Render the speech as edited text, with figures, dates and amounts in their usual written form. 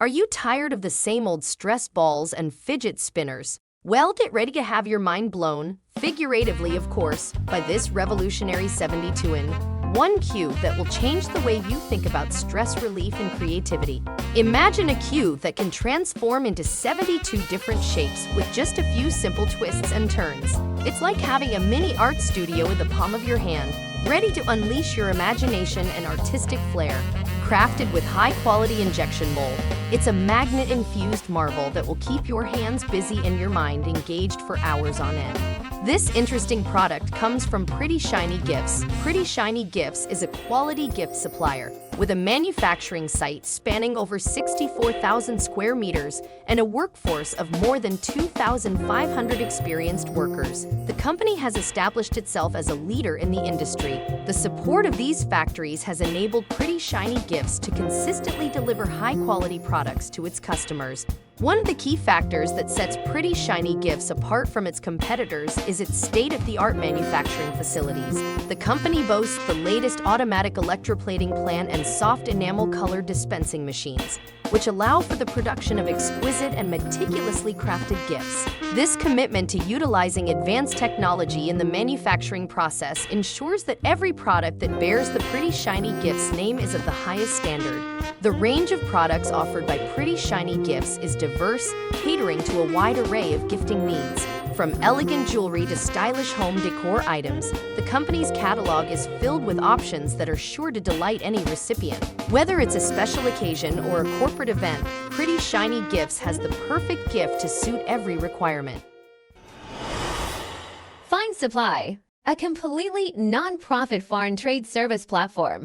Are you tired of the same old stress balls and fidget spinners? Well, get ready to have your mind blown, figuratively of course, by this revolutionary 72-in-1 cube that will change the way you think about stress relief and creativity. Imagine a cube that can transform into 72 different shapes with just a few simple twists and turns. It's like having a mini art studio in the palm of your hand, ready to unleash your imagination and artistic flair. Crafted with high-quality injection mold, it's a magnet-infused marvel that will keep your hands busy and your mind engaged for hours on end. This interesting product comes from Pretty Shiny Gifts. Pretty Shiny Gifts is a quality gift supplier with a manufacturing site spanning over 64,000 square meters and a workforce of more than 2,500 experienced workers. The company has established itself as a leader in the industry. The support of these factories has enabled Pretty Shiny Gifts to consistently deliver high-quality products to its customers. One of the key factors that sets Pretty Shiny Gifts apart from its competitors is its state-of-the-art manufacturing facilities. The company boasts the latest automatic electroplating plant and soft enamel color dispensing machines, which allow for the production of exquisite and meticulously crafted gifts. This commitment to utilizing advanced technology in the manufacturing process ensures that every product that bears the Pretty Shiny Gifts name is of the highest standard. The range of products offered by Pretty Shiny Gifts is diverse, catering to a wide array of gifting needs. From elegant jewelry to stylish home decor items, the company's catalog is filled with options that are sure to delight any recipient. Whether it's a special occasion or a corporate event, Pretty Shiny Gifts has the perfect gift to suit every requirement. FindSupply, a completely non-profit foreign trade service platform.